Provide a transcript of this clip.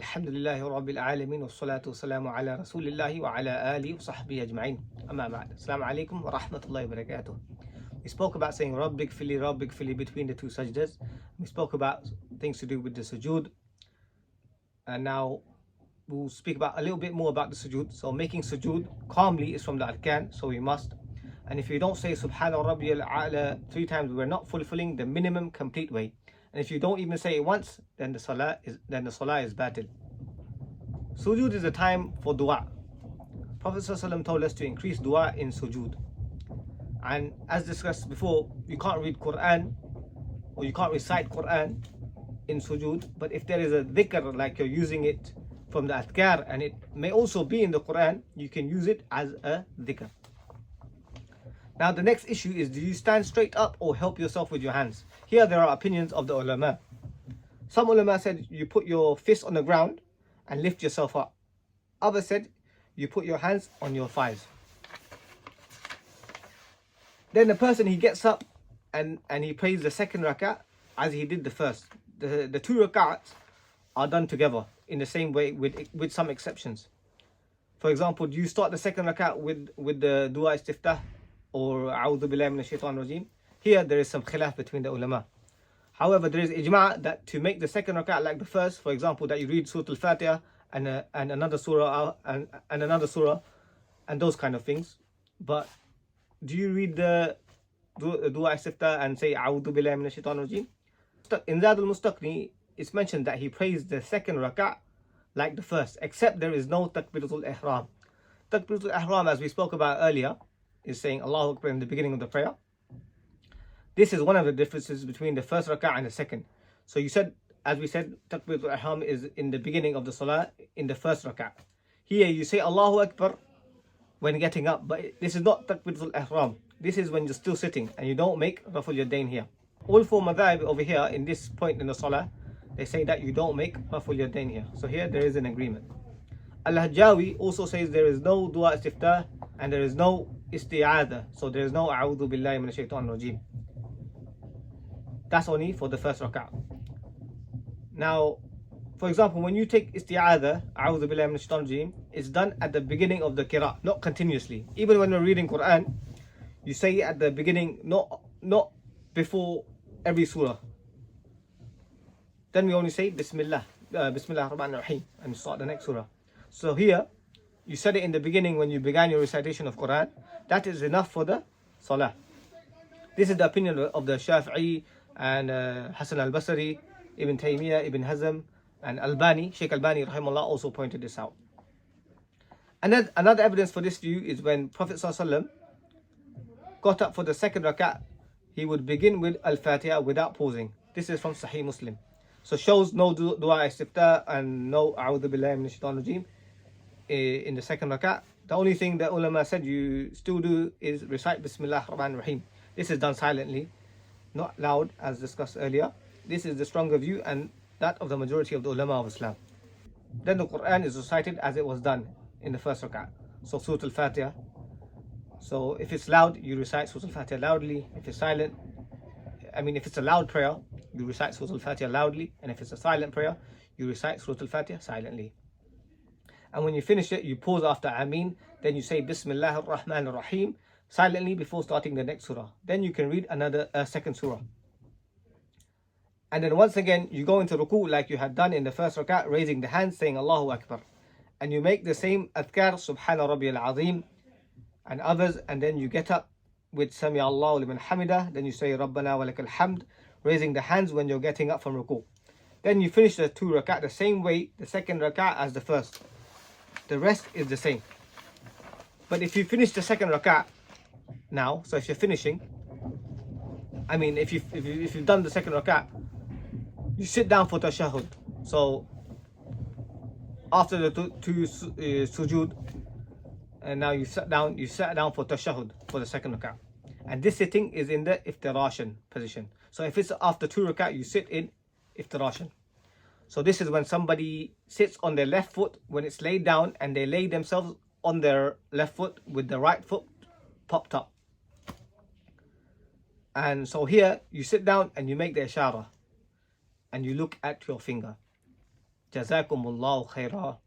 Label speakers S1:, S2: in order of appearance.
S1: Alhamdulillahi Rabbil Alameen wa salatu wa salamu ala Rasulillahi wa ala alihi wa sahbihi ajma'in. Amma ba'd. Assalamu alaikum wa rahmatullahi wa barakatuh. We spoke about saying Rabbik fili between the two sajdas. We spoke about things to do with the sujood. And now we'll speak about a little bit more about the sujood. So making sujood calmly is from the arkan, so we must. And if you don't say Subhana Rabbiyal A'la 3 times, we're not fulfilling the minimum complete way. And if you don't even say it once, then the salah is batil. Sujood is a time for dua. Prophet ﷺ told us to increase dua in sujood. And as discussed before, you can't read Quran or you can't recite Quran in sujood. But if there is a dhikr, like you're using it from the adhkar, and it may also be in the Quran, you can use it as a dhikr. Now the next issue is, do you stand straight up or help yourself with your hands? Here there are opinions of the ulama. Some ulama said you put your fist on the ground and lift yourself up. Others said you put your hands on your thighs. Then the person, he gets up and he prays the second rak'ah as he did the first. The 2 rak'ahs are done together in the same way with some exceptions. For example, do you start the second rak'ah with the dua istiftah or a'udhu billahi minash shaitanir rajeem? Here there is some khilaf between the ulama. However, there is ijma' that to make the second rak'ah like the first, for example, that you read Surah Al-Fatiha and another surah and another surah and those kind of things. But do you read the dua istiftah and say a'udhu billahi minash shaitanir rajeem? In Zad al-Mustaqni, it's mentioned that he prays the second rak'ah like the first, except there is no takbiratul ihram. Takbiratul ihram, as we spoke about earlier, is saying Allahu Akbar in the beginning of the prayer. This is one of the differences between the first rak'ah and the second. So you said, as we said, takbiratul ihram is in the beginning of the salah in the first rak'ah. Here you say Allahu Akbar when getting up, but this is not takbiratul ihram. This is when you're still sitting and you don't make raful yadayn here. All 4 madhab over here in this point in the salah, they say that you don't make raful yadayn here. So here there is an agreement. Al-Hajjawi also says there is no dua istiftah and there is no isti'adha. So there is no a'udhu billahi minash shaitanir rajeem. That's only for the first rak'ah. Now, for example, when you take isti'adha, a'udhu billahi minash shaitanir rajeem, it's done at the beginning of the qira'ah, not continuously. Even when we're reading Quran, you say it at the beginning, not before every surah. Then we only say Bismillah, Bismillah ar-Rahman ar-Rahim, and start the next surah. So here, you said it in the beginning when you began your recitation of Quran. That is enough for the salah. This is the opinion of the Shafi'i and Hassan al-Basri, Ibn Taymiyyah, Ibn Hazm, and Albani. Sheikh Albani rahimahullah also pointed this out. And then another evidence for this view is when Prophet ﷺ got up for the second rak'ah, he would begin with Al-Fatiha without pausing. This is from Sahih Muslim. So shows no dua istiftah and no a'udhu billahi minash shaitanir rajeem in the second rak'ah. The only thing that ulama said you still do is recite Bismillah ar-Rahman ar-Rahim. This is done silently, not loud, as discussed earlier. This is the stronger view and that of the majority of the ulama of Islam. Then the Quran is recited as it was done in the first rak'ah. So Surah Al-Fatiha. So if it's loud, you recite Surah Al-Fatiha loudly. If it's silent, if it's a loud prayer, you recite Surah Al-Fatiha loudly. And if it's a silent prayer, you recite Surah Al-Fatiha silently. And when you finish it, you pause after Ameen. Then you say Bismillah ar-Rahman ar-Rahim silently before starting the next surah. Then you can read another second surah. And then once again, you go into ruku' like you had done in the first rak'ah, raising the hands, saying Allahu Akbar. And you make the same adhkar, Subhana Rabbiyal Azim, and others. And then you get up with Sami Allahu liman hamidah. Then you say Rabbana wa lakal hamd, raising the hands when you're getting up from ruku'. Then you finish the 2 rak'ah the same way, the second rak'ah as the first. The rest is the same. But if you finish the second rak'ah now, so if you're finishing, if you've done the second rak'ah, you sit down for tashahhud. So after the two sujood, and now you sat down for tashahhud for the second rak'ah. And this sitting is in the iftirashan position. So if it's after 2 rak'ah, you sit in iftirashan. So this is when somebody sits on their left foot when it's laid down, and they lay themselves on their left foot with the right foot popped up. And so here you sit down and you make the ishara and you look at your finger. Jazakumullahu khairah.